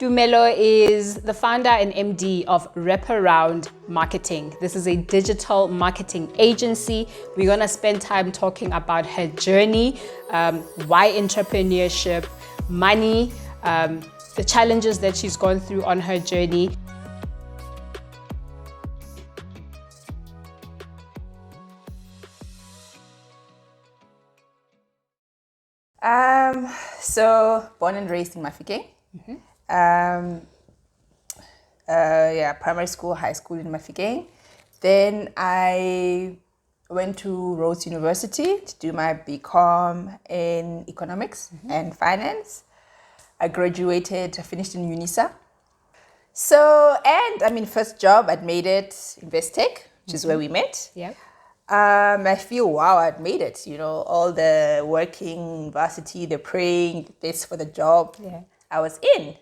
Tumelo is the founder and MD of Wrapparound Marketing. This is a digital marketing agency. We're going to spend time talking about her journey, why entrepreneurship, money, the challenges that she's gone through on her journey. So born and raised in Mafeking. Primary school, high school in Mafeking. Then I went to Rhodes University to do my BCom in economics and finance. I graduated, I finished in UNISA. So, first job, I'd made it, Investec, which is where we met. Yep. I feel, wow, I'd made it, all the working, varsity, the praying, this for the job. Yeah. I was in.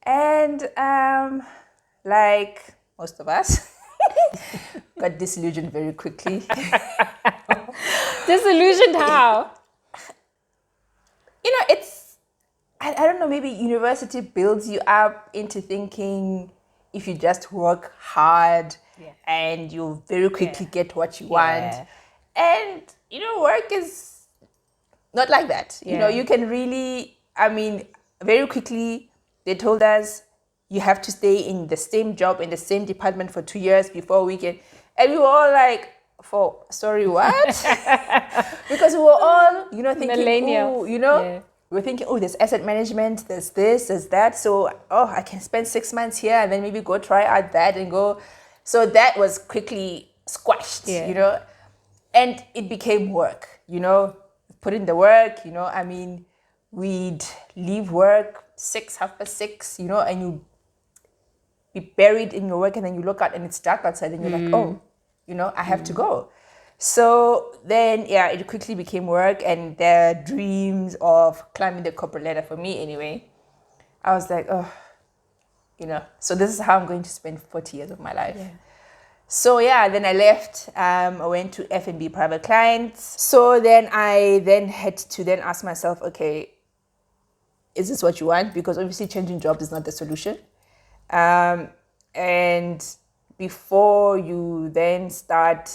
And like most of us, got disillusioned very quickly. Disillusioned how? I don't know, maybe university builds you up into thinking if you just work hard and you very quickly get what you want. And, work is not like that. You can really, very quickly they told us you have to stay in the same job, in the same department for 2 years before we can. And we were all like, sorry, what? Because we were all, thinking, millennials. We're thinking, there's asset management, there's this, there's that. So, I can spend 6 months here and then maybe go try out that and go. So that was quickly squashed, and it became work, put in the work, we'd leave work 6:30, and you be buried in your work and then you look out and it's dark outside and you're like, I have to go. So then, it quickly became work, and the dreams of climbing the corporate ladder for me anyway, I was like, so this is how I'm going to spend 40 years of my life. Yeah. So then I left, I went to F&B private clients. So then I had to ask myself, okay, is this what you want? Because obviously changing jobs is not the solution. And before you then start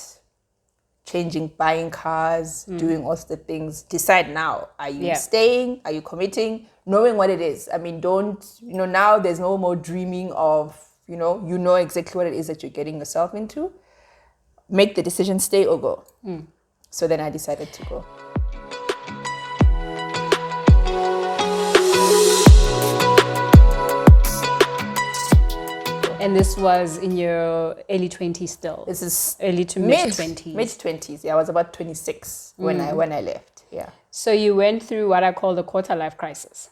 changing, buying cars, doing all the things, decide now. Are you staying? Are you committing? Knowing what it is. Now there's no more dreaming of, you know exactly what it is that you're getting yourself into. Make the decision, stay or go. So then I decided to go. And this was in your early 20s still? This is early to mid-20s. Mid-20s, I was about 26 when I left, So you went through what I call the quarter life crisis.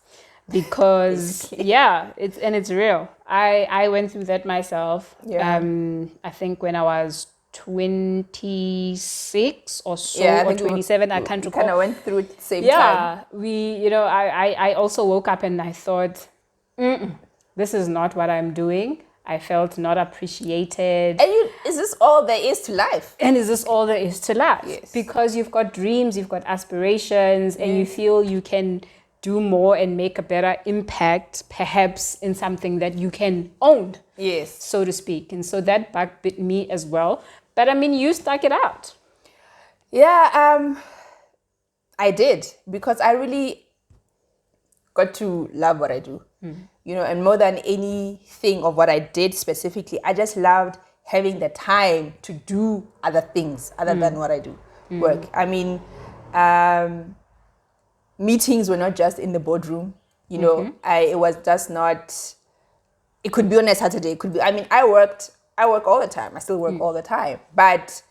Because, it's real. I went through that myself. I think when I was 26 or so, or 27, I can't recall. Kind of went through it at the same time. I also woke up and I thought, this is not what I'm doing. I felt not appreciated. And is this all there is to life? And is this all there is to life? Yes. Because you've got dreams, you've got aspirations, and you feel you can do more and make a better impact, perhaps in something that you can own, so to speak. And so that bug bit me as well. But you stuck it out. Yeah, I did, because I really got to love what I do. And more than anything of what I did specifically, I just loved having the time to do other things other than what I do, work. Meetings were not just in the boardroom, it was just not, it could be on a Saturday, it could be, I work all the time, I still work all the time, but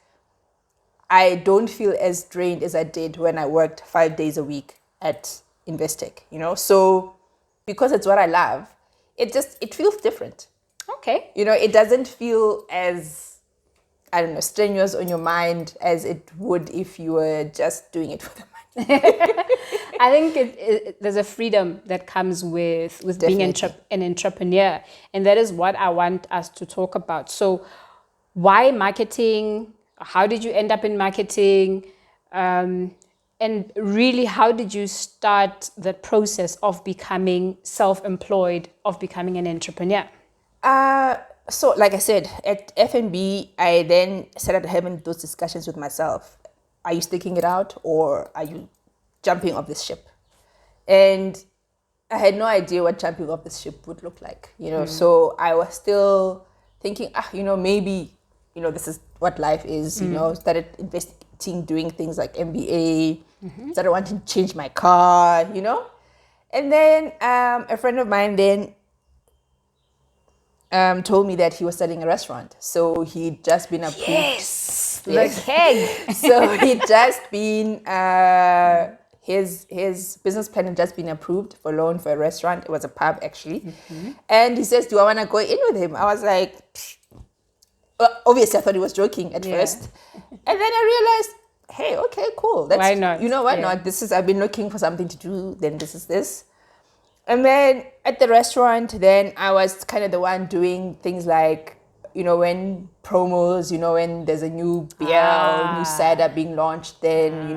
I don't feel as drained as I did when I worked 5 days a week at Investec, so because it's what I love, it feels different. Okay. It doesn't feel as, strenuous on your mind as it would if you were just doing it for the money. I think there's a freedom that comes with being an entrepreneur. And that is what I want us to talk about. So why marketing? How did you end up in marketing? And really, how did you start the process of becoming self-employed, of becoming an entrepreneur? So like I said, at FNB, I then started having those discussions with myself. Are you sticking it out, or are you jumping off this ship? And I had no idea what jumping off this ship would look like, So I was still thinking, maybe, this is what life is, started investigating, doing things like MBA, started wanting to change my car, And then a friend of mine then told me that he was starting a restaurant. So he'd just been approved. Yes. Keg. So he'd just been, his business plan had just been approved for loan for a restaurant. It was a pub, actually. And he says, do I want to go in with him? I was like, obviously I thought he was joking at first. And then I realized, hey, okay, cool. Why not? Why not? I've been looking for something to do, then this is this. And then at the restaurant, then I was kind of the one doing things like, when promos, when there's a new beer or new cider being launched, then,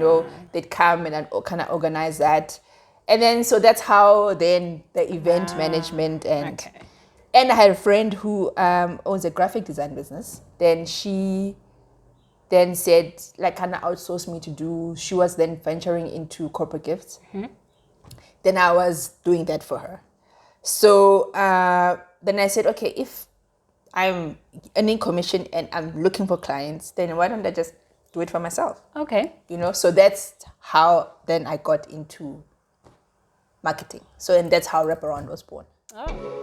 they'd come and I'd kind of organize that. And then, so that's how then the event management and I had a friend who owns a graphic design business. Then she then said, like, kind of outsourced me to do, she was then venturing into corporate gifts. Then I was doing that for her. So then I said, okay, if I'm earning commission and I'm looking for clients, then why don't I just do it for myself? Okay. So that's how then I got into marketing. So, and that's how Wrapparound was born. Oh.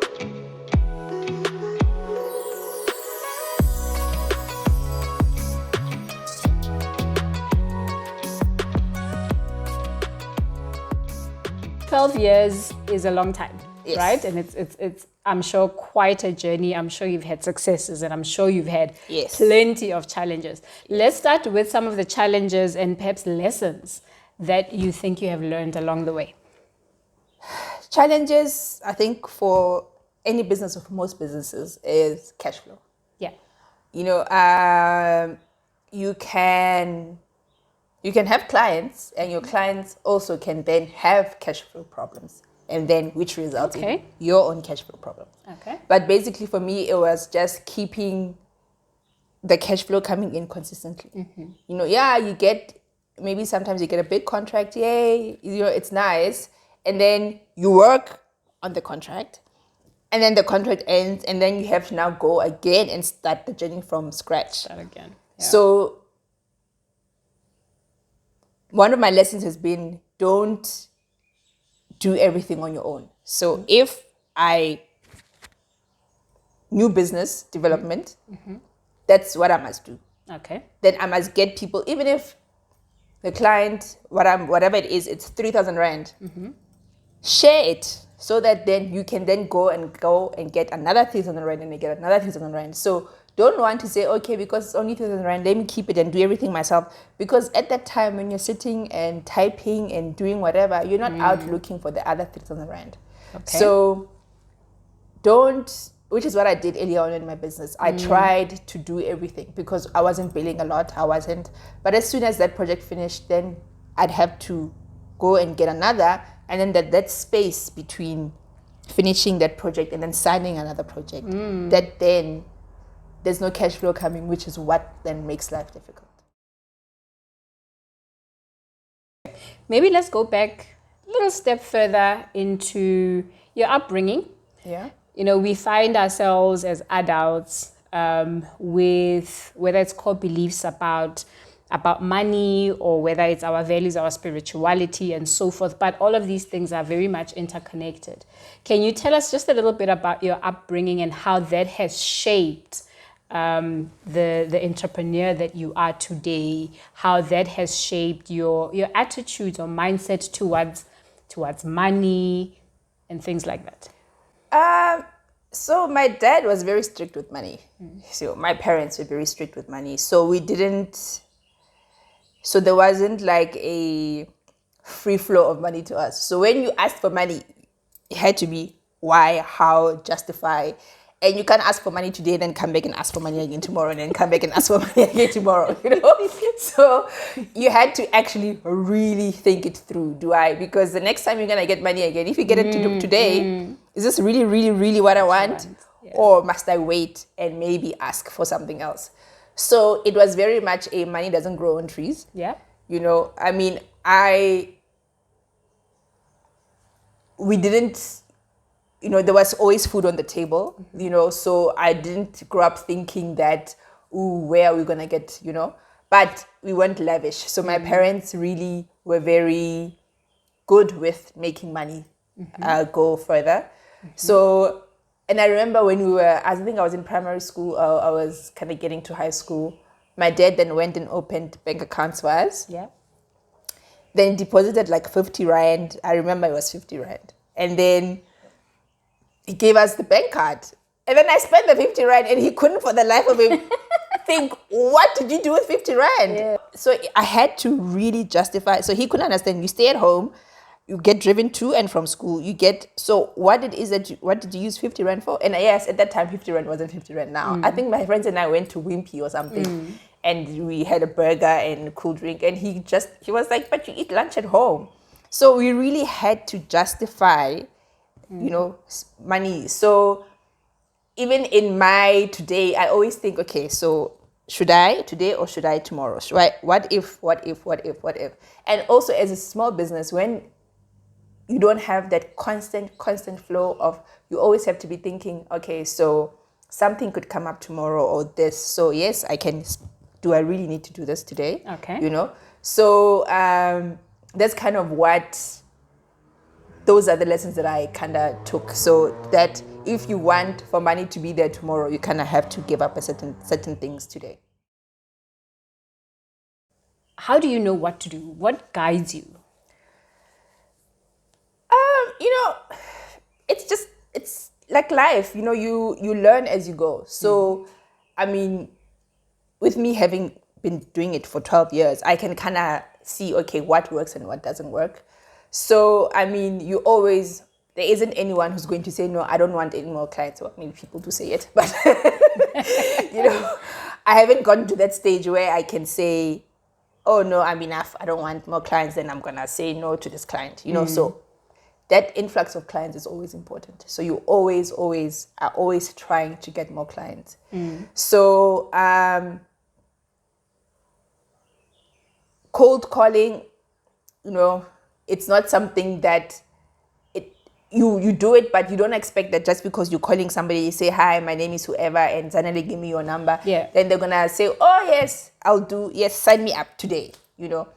12 years is a long time, right? And it's I'm sure quite a journey. I'm sure you've had successes and I'm sure you've had plenty of challenges. Let's start with some of the challenges and perhaps lessons that you think you have learned along the way. Challenges, I think, for any business or for most businesses is cash flow. Yeah. You can have clients, and your clients also can then have cash flow problems, and then which results in your own cash flow problems. Okay. But basically for me, it was just keeping the cash flow coming in consistently. You get, maybe sometimes you get a big contract, yay, it's nice, and then you work on the contract, and then the contract ends, and then you have to now go again and start the journey from scratch. Start again. Yeah. So one of my lessons has been, don't do everything on your own. So if new business development, that's what I must do. Okay. Then I must get people, even if the client, whatever it is, it's 3,000 Rand, share it so that then you can then go and get another 3,000 Rand and get another 3,000 Rand. So don't want to say, okay, because it's only 3,000 Rand, let me keep it and do everything myself. Because at that time, when you're sitting and typing and doing whatever, you're not out looking for the other 3,000 Rand. Okay. So which is what I did early on in my business. I tried to do everything because I wasn't billing a lot. But as soon as that project finished, then I'd have to go and get another. And then that space between finishing that project and then signing another project, that then there's no cash flow coming, which is what then makes life difficult. Maybe let's go back a little step further into your upbringing. Yeah. We find ourselves as adults with whether it's core beliefs about money, or whether it's our values, our spirituality, and so forth. But all of these things are very much interconnected. Can you tell us just a little bit about your upbringing and how that has shaped the entrepreneur that you are today, how that has shaped your attitudes or mindset towards money and things like that? So my dad was very strict with money. So my parents were very strict with money. So there wasn't like a free flow of money to us. So when you asked for money, it had to be why, how, justify. And you can't ask for money today, then come back and ask for money again tomorrow, and then come back and ask for money again tomorrow, you know? So you had to actually really think it through. Because the next time you're going to get money again, if you get it today, is this really, really, really what I want? Yeah. Or must I wait and maybe ask for something else? So it was very much a money doesn't grow on trees. Yeah. You know, I mean, we didn't, you know, there was always food on the table, you know, so I didn't grow up thinking that, ooh, where are we going to get, you know, but we weren't lavish. So my parents really were very good with making money go further. So, and I remember when I think I was in primary school, I was kind of getting to high school. My dad then went and opened bank accounts for us. Yeah. Then deposited like 50 Rand. I remember it was 50 Rand. And then he gave us the bank card. And then I spent the 50 Rand and he couldn't for the life of him think, what did you do with 50 Rand? Yeah. So I had to really justify. So he couldn't understand. You stay at home, you get driven to and from school, so what it is what did you use 50 Rand for? And yes, at that time, 50 Rand wasn't 50 Rand now. I think my friends and I went to Wimpy or something and we had a burger and a cool drink. And he was like, but you eat lunch at home. So we really had to justify, you know, money. So even in my today, I always think, okay, so should I today or should I tomorrow? What if? And also as a small business, when you don't have that constant flow of, you always have to be thinking, okay, so something could come up tomorrow or this. So yes, do I really need to do this today? Okay. You know? So that's kind of those are the lessons that I kind of took. So that if you want for money to be there tomorrow, you kind of have to give up certain things today. How do you know what to do? What guides you? You know, it's like life, you know, you learn as you go. So, I mean, with me having been doing it for 12 years, I can kind of see, okay, what works and what doesn't work. So, I mean, there isn't anyone who's going to say, no, I don't want any more clients. Well, maybe people do say it, but, you know, I haven't gotten to that stage where I can say, oh, no, I'm enough. I don't want more clients. Then I'm going to say no to this client, you know, so that influx of clients is always important. So you always are always trying to get more clients. So cold calling, you know, it's not something that you do it, but you don't expect that just because you're calling somebody, you say, hi, my name is whoever, and suddenly give me your number. Yeah. Then they're going to say, oh, yes, sign me up today, you know.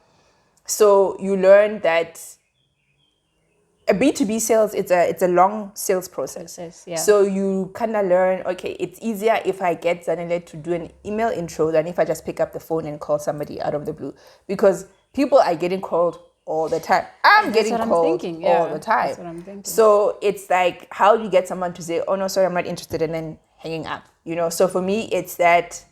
So you learn that a B2B sales, it's a long sales process. Yeah. So you kind of learn, okay, it's easier if I get Zanele to do an email intro than if I just pick up the phone and call somebody out of the blue. Because people are getting called all the time. I'm getting called all the time. That's what I'm thinking. So it's like, how do you get someone to say, oh, no, sorry, I'm not interested, and then hanging up? You know, so for me, it's that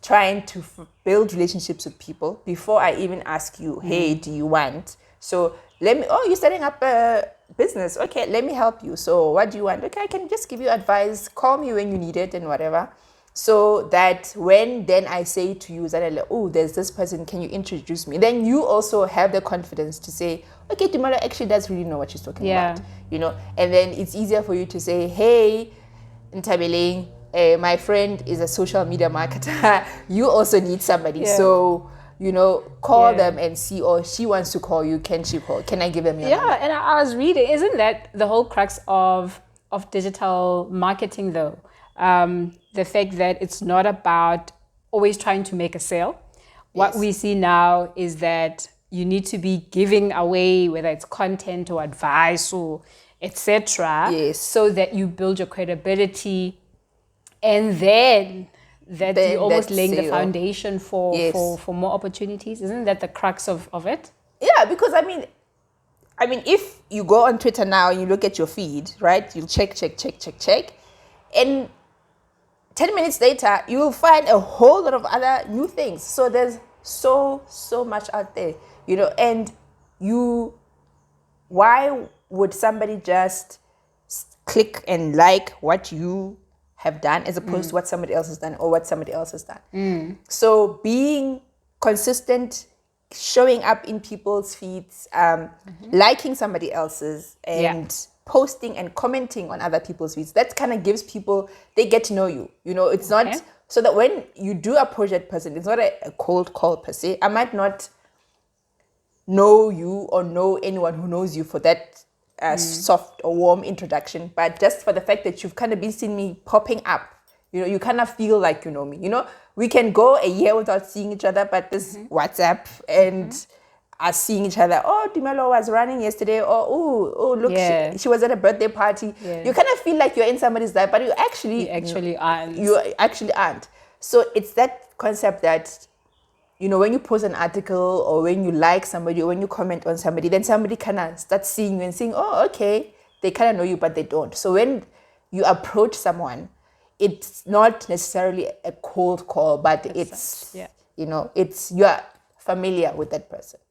trying to build relationships with people before I even ask you, hey, do you want? So you're setting up a business. Okay, let me help you. So what do you want? Okay, I can just give you advice. Call me when you need it and whatever. So that when then I say to you, oh, there's this person, can you introduce me? Then you also have the confidence to say, okay, Tumelo actually does really know what she's talking about. You know, and then it's easier for you to say, hey, Ntabeling, my friend is a social media marketer. You also need somebody. So, you know, call them and see, or she wants to call you. Can she call? Can I give them your number? And I was reading, isn't that the whole crux of digital marketing though? The fact that it's not about always trying to make a sale. What we see now is that you need to be giving away, whether it's content or advice or etc., so that you build your credibility, and then you're almost laying the foundation for more opportunities. Isn't that the crux of it? Yeah, because I mean, if you go on Twitter now and you look at your feed, right? You'll check, and 10 minutes later, you will find a whole lot of other new things. So there's so much out there, you know, and why would somebody just click and like what you have done as opposed to what somebody else has done or what somebody else has done. So being consistent, showing up in people's feeds, liking somebody else's, and posting and commenting on other people's feeds, that kind of gives people, they get to know you. You know, it's not so that when you do approach that person, it's not a cold call per se. I might not know you or know anyone who knows you for that soft or warm introduction, but just for the fact that you've kind of been seeing me popping up, you know, you kind of feel like you know me. You know, we can go a year without seeing each other, but this WhatsApp and us seeing each other, oh, Tumelo was running yesterday, or oh look, she was at a birthday party. You kind of feel like you're in somebody's life, but you actually aren't. You actually aren't. So it's that concept that, you know, when you post an article or when you like somebody or when you comment on somebody, then somebody kind of starts seeing you and saying, oh, okay, they kind of know you, but they don't. So when you approach someone, it's not necessarily a cold call, but it's, you know, it's, you're familiar with that person.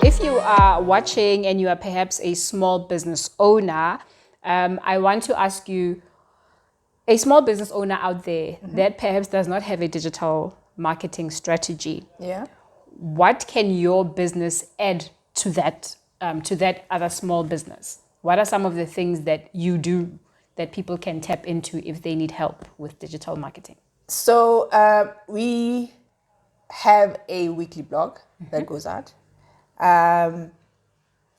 If you are watching and you are perhaps a small business owner, I want to ask you, a small business owner out there that perhaps does not have a digital marketing strategy, what can your business add to that other small business? What are some of the things that you do that people can tap into if they need help with digital marketing? So we have a weekly blog that goes out, and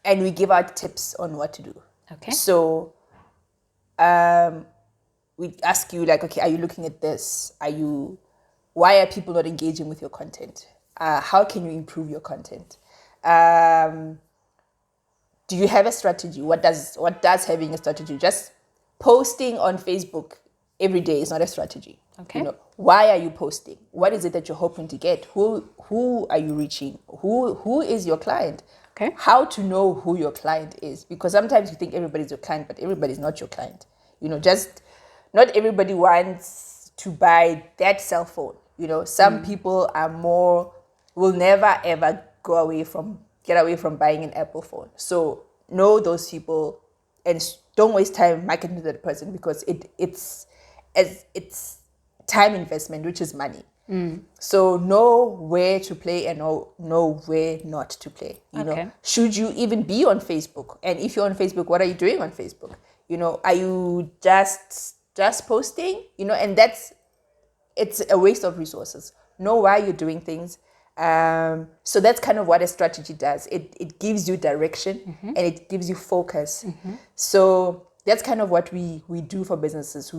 we give out tips on what to do. Okay. So we ask you like, okay, are you looking at this? Why are people not engaging with your content? How can you improve your content? Do you have a strategy? What does having a strategy? Just posting on Facebook every day is not a strategy. Okay. You know, why are you posting? What is it that you're hoping to get? Who are you reaching? Who is your client? Okay. How to know who your client is? Because sometimes you think everybody's your client, but everybody's not your client. You know, just not everybody wants to buy that cell phone. You know, some people will never ever get away from buying an Apple phone. So know those people and don't waste time marketing to that person, because it's time investment, which is money. So know where to play and know where not to play. You know, should you even be on Facebook? And if you're on Facebook, what are you doing on Facebook? You know, are you just posting? You know, and it's a waste of resources. Know why you're doing things. So that's kind of what a strategy does. It gives you direction and it gives you focus. So that's kind of what we do for businesses.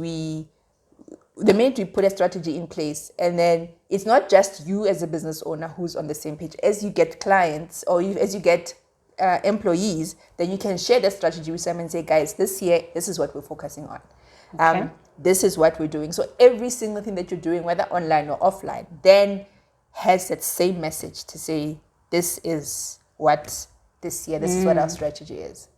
The minute we put a strategy in place, and then it's not just you as a business owner who's on the same page. As you get clients or as you get employees, then you can share that strategy with them and say, guys, this year, this is what we're focusing on. This is what we're doing. So every single thing that you're doing, whether online or offline, then has that same message to say, this is what this year, this is what our strategy is.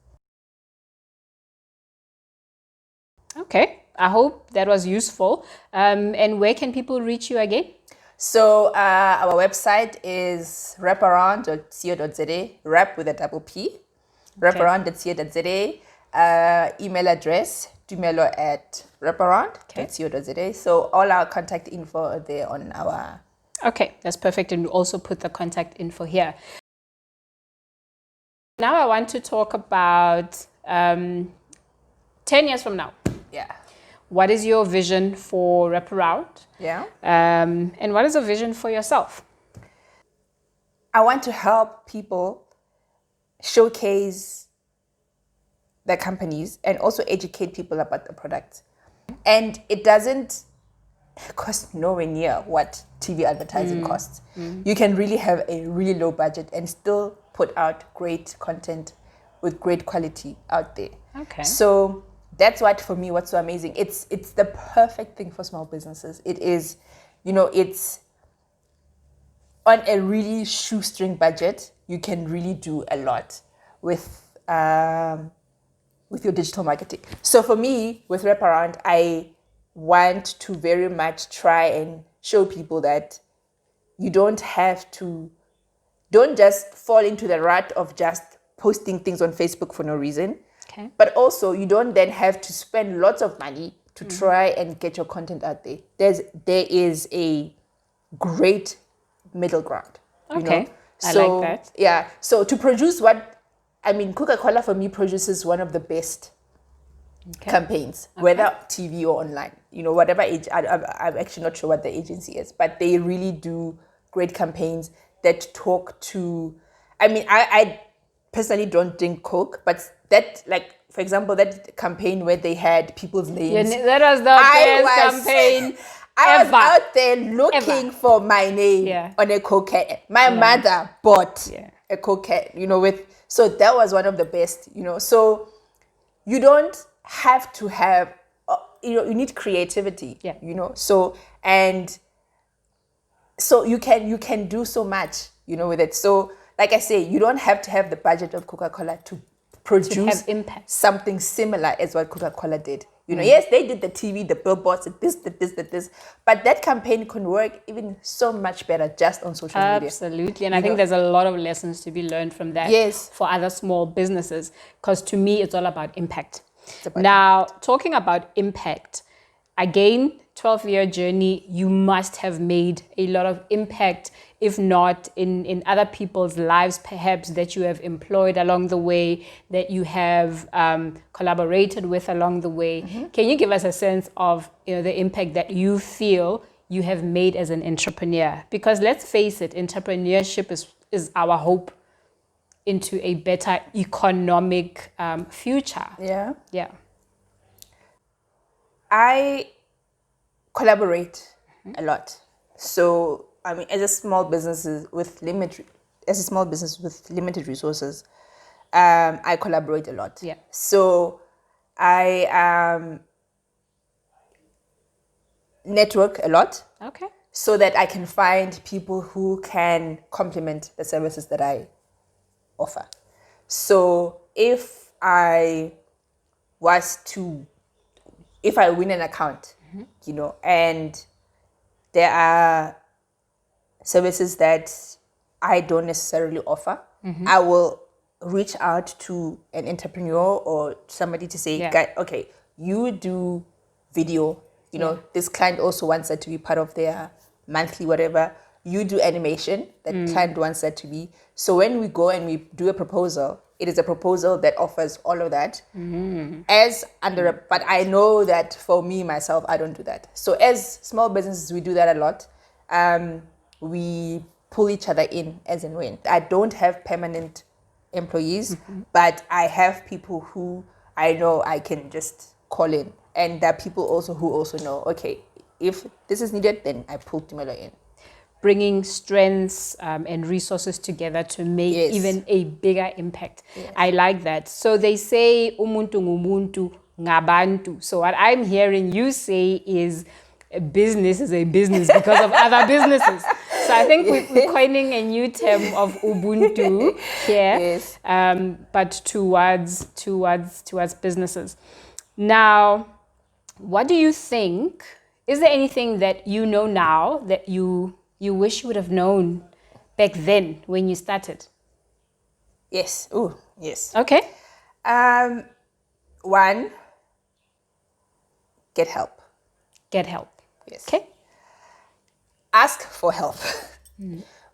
Okay, I hope that was useful. And where can people reach you again? So our website is wrapparound.co.za, wrap with a double P, wrapparound.co.za. Email address, tumelo@wrapparound.co.za. So all our contact info are there on our... Okay, that's perfect. And we'll also put the contact info here. Now I want to talk about 10 years from now. Yeah. What is your vision for Wrapparound? Yeah. And what is a vision for yourself? I want to help people showcase their companies and also educate people about the product. And it doesn't cost nowhere near what TV advertising costs. You can really have a really low budget and still put out great content with great quality out there. Okay. So that's what, for me, what's so amazing. It's the perfect thing for small businesses. It is, you know, it's on a really shoestring budget. You can really do a lot with your digital marketing. So for me, with Wrapparound, I want to very much try and show people that you don't have to don't just fall into the rut of just posting things on Facebook for no reason. Okay. But also, you don't then have to spend lots of money to try and get your content out there. There is a great middle ground. Okay. I So, like that. Yeah. So to produce Coca-Cola for me produces one of the best campaigns, whether TV or online. Whatever age. I'm actually not sure what the agency is, but they really do great campaigns that talk to. I personally don't drink Coke, but that, like, for example, that campaign where they had people's names. Yeah, that was the best campaign I was ever. out there looking for my name on a Coke can. My mother bought a Coke can, so that was one of the best, So you don't have to have, you need creativity, So you can do so much, with it. So, like I say, you don't have to have the budget of Coca-Cola to produce something similar as what Coca-Cola did. Yes, they did the TV, the billboards, this, but that campaign can work even so much better just on social media. Absolutely, and I think there's a lot of lessons to be learned from that for other small businesses, because to me, it's all about impact. Now, talking about impact, again, 12-year journey, you must have made a lot of impact, if not in other people's lives, perhaps, that you have employed along the way, that you have collaborated with along the way. Can you give us a sense of the impact that you feel you have made as an entrepreneur? Because let's face it, entrepreneurship is our hope into a better economic future. Yeah. I collaborate a lot. So, as a small business with limited resources, I collaborate a lot. Yeah. So I network a lot. Okay. So that I can find people who can complement the services that I offer. So if I win an account, and there are services that I don't necessarily offer, I will reach out to an entrepreneur or somebody to say, okay, you do video, this client also wants that to be part of their monthly whatever. You do animation, that client wants that to be. So when we go and we do a proposal, it is a proposal that offers all of that but I know that for me, myself, I don't do that. So as small businesses, we do that a lot. We pull each other in as and when. I don't have permanent employees, but I have people who I know I can just call in. And there are people also who also know, okay, if this is needed, then I pull Tumelo in. Bringing strengths and resources together to make even a bigger impact. I like that. So they say umuntu ngumuntu ngabantu. So what I'm hearing you say is a business is a business because of other businesses. So I think we're coining a new term of Ubuntu here, but towards businesses. Now, what do you think? Is there anything that you know now that you wish you would have known back then when you started? Yes. Oh, yes. Okay. One, get help. Get help. Yes. Okay. Ask for help.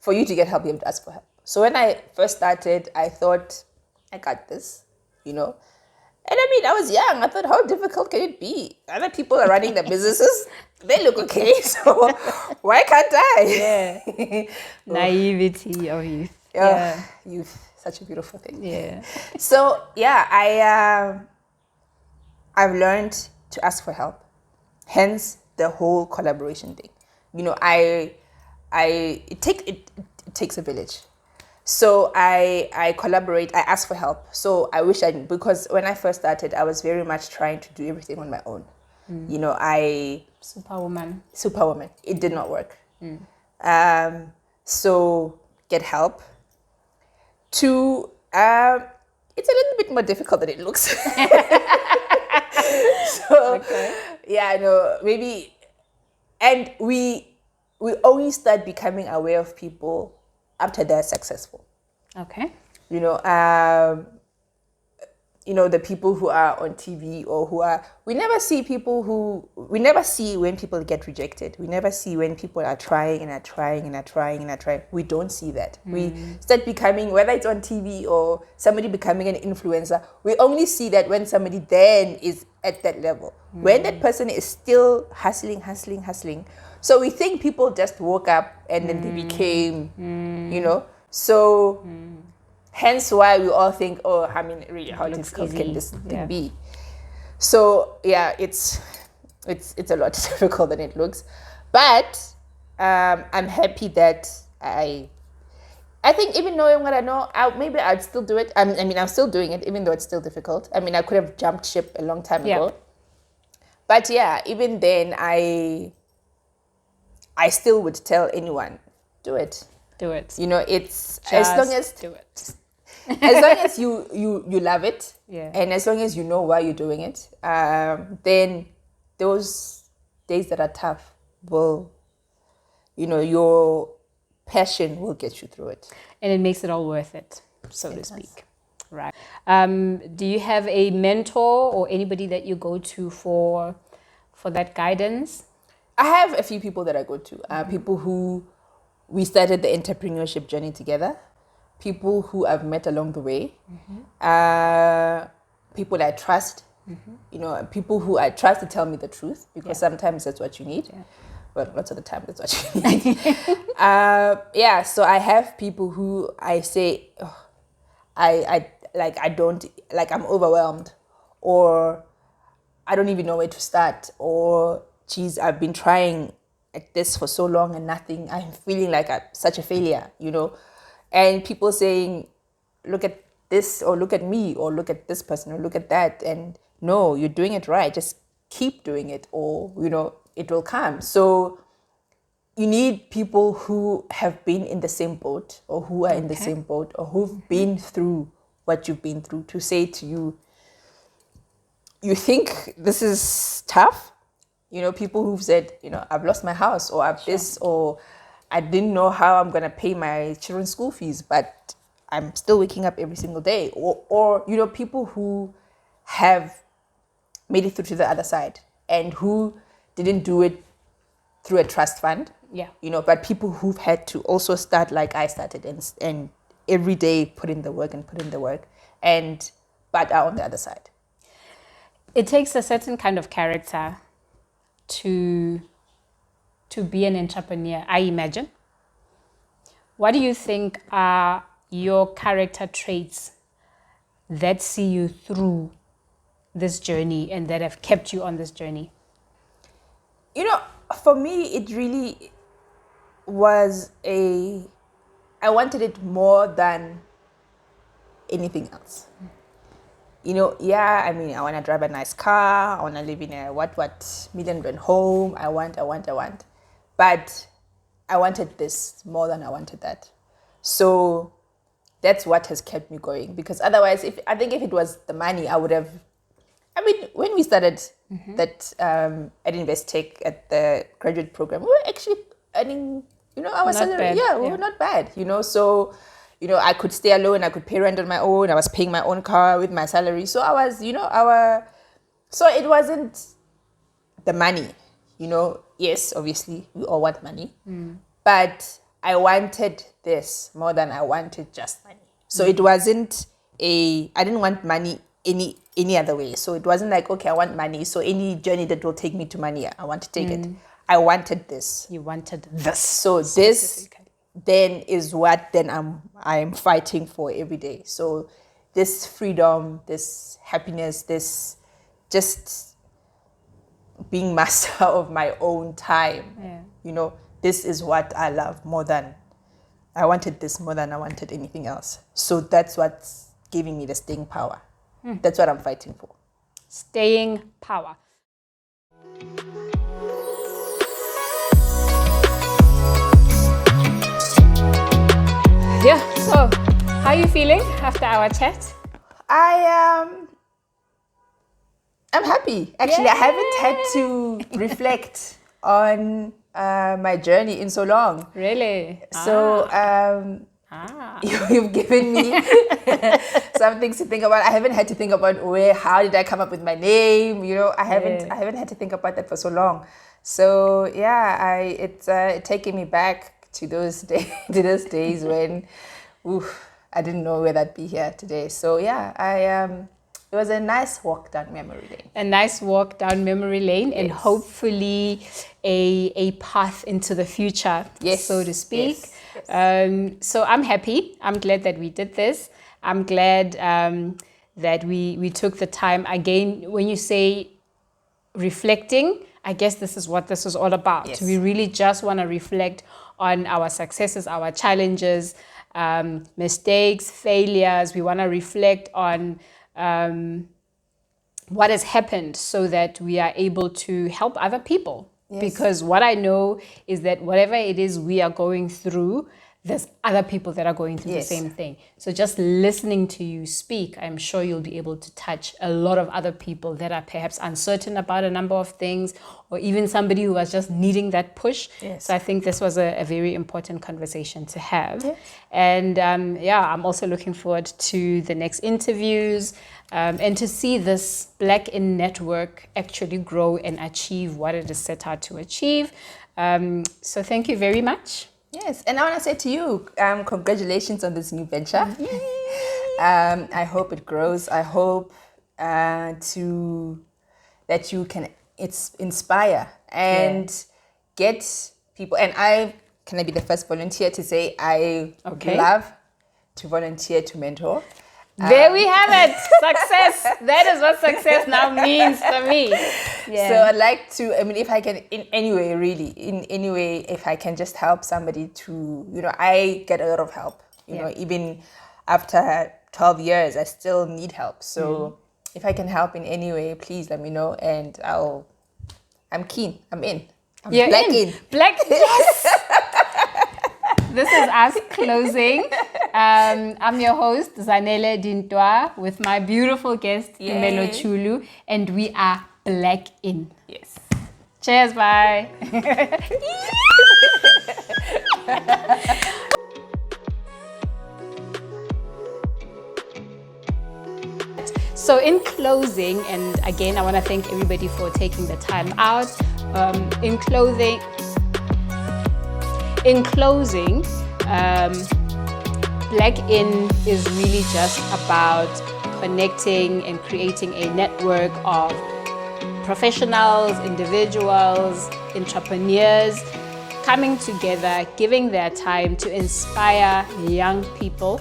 For you to get help, you have to ask for help. So when I first started, I thought, I got this, And I was young. I thought, how difficult can it be? Other people are running their businesses. They look okay. So why can't I? Yeah. Naivety of youth. Youth. Such a beautiful thing. Yeah. So, I've learned to ask for help. Hence the whole collaboration thing. It takes a village. So I collaborate, I ask for help. So I wish because when I first started, I was very much trying to do everything on my own. Superwoman. It did not work. So get help. Two, it's a little bit more difficult than it looks. Maybe, and we only start becoming aware of people after they're successful. Okay. You know, the people who are on TV we never see when people get rejected. We never see when people are trying and are trying and are trying and are trying. We don't see that. We start becoming, whether it's on TV or somebody becoming an influencer, we only see that when somebody then is at that level. When that person is still hustling. So we think people just woke up and then they became, so... Hence why we all think, really, how difficult can this thing be? So yeah, it's a lot difficult than it looks. But I'm happy that I think, even knowing what I know, maybe I'd still do it. I'm still doing it, even though it's still difficult. I could have jumped ship a long time ago. But yeah, even then, I still would tell anyone, do it. Do it. It's Just as long as do it. as long as you love it, Yeah. and as long as you know why you're doing it, then those days that are tough will, your passion will get you through it. And it makes it all worth it, so to speak. Right. Do you have a mentor or anybody that you go to for that guidance? I have a few people that I go to, people who we started the entrepreneurship journey together, people who I've met along the way, people I trust, people who I trust to tell me the truth, because sometimes that's what you need. Yeah. Well, lots of the time that's what you need. So I have people who I say, I'm overwhelmed, or I don't even know where to start, or geez, I've been trying like this for so long and nothing. I'm feeling like I'm such a failure, and people saying, look at this, or look at me, or look at this person, or look at that, and no, you're doing it right, just keep doing it, or it will come. So you need people who have been in the same boat, or who are in the same boat, or who've been through what you've been through, to say to you, you think this is tough? People who've said, I've lost my house, or I've this, or I didn't know how I'm going to pay my children's school fees, but I'm still waking up every single day. Or people who have made it through to the other side, and who didn't do it through a trust fund. Yeah. But people who've had to also start like I started, and every day put in the work, but are on the other side. It takes a certain kind of character to be an entrepreneur, I imagine. What do you think are your character traits that see you through this journey and that have kept you on this journey? For me, it really was I wanted it more than anything else. I want to drive a nice car. I want to live in a what $1 million home. I want. But I wanted this more than I wanted that. So that's what has kept me going. Because otherwise, if it was the money, I would have... when we started that at Investec, at the graduate program, we were actually earning, our salary. We were not bad, So... I could stay alone. I could pay rent on my own. I was paying my own car with my salary. So I was, so it wasn't the money, Yes, obviously, we all want money. But I wanted this more than I wanted just money. So it wasn't I didn't want money any other way. So it wasn't like, okay, I want money, so any journey that will take me to money, I want to take it. I wanted this. You wanted this. So this then is what I'm fighting for every day. So this freedom, this happiness, this just being master of my own time. This is what I love more than I wanted this more than I wanted anything else. So that's what's giving me the staying power. That's what I'm fighting for. Staying power. Yeah, so how are you feeling after our chat? I'm happy. Actually, I haven't had to reflect on my journey in so long. Really? So You've given me some things to think about. I haven't had to think about how did I come up with my name. I haven't had to think about that for so long. So yeah, it's taking me back to those days when, I didn't know whether I'd be here today. So yeah, it was a nice walk down memory lane. A nice walk down memory lane, and hopefully a path into the future, so to speak. Yes. So I'm happy. I'm glad that we did this. I'm glad that we took the time. Again, when you say reflecting, I guess this is what this is all about. Yes. We really just want to reflect on our successes, our challenges, mistakes, failures. We want to reflect on what has happened so that we are able to help other people. Yes. Because what I know is that whatever it is we are going through, there's other people that are going through the same thing. So just listening to you speak, I'm sure you'll be able to touch a lot of other people that are perhaps uncertain about a number of things, or even somebody who was just needing that push. Yes. So I think this was a very important conversation to have. Yes. And I'm also looking forward to the next interviews and to see this Blackin network actually grow and achieve what it is set out to achieve. So thank you very much. Yes, and I want to say to you, congratulations on this new venture. I hope it grows. I hope that you can inspire and get people. And can I be the first volunteer to say I love to volunteer to mentor. There we have it. Success. That is what success now means for me. Yeah. So I'd like to, if I can, in any way, if I can just help somebody to, I get a lot of help. Even after 12 years, I still need help. So if I can help in any way, please let me know, and I'm keen. I'm in. You're Blackin. Yes. This is us closing. I'm your host, Zanele Dintwa, with my beautiful guest, Tumelo Chulu, and we are Blackin. Yes. Cheers, bye. So in closing, and again, I want to thank everybody for taking the time out. In closing, Blackin is really just about connecting and creating a network of professionals, individuals, entrepreneurs coming together, giving their time to inspire young people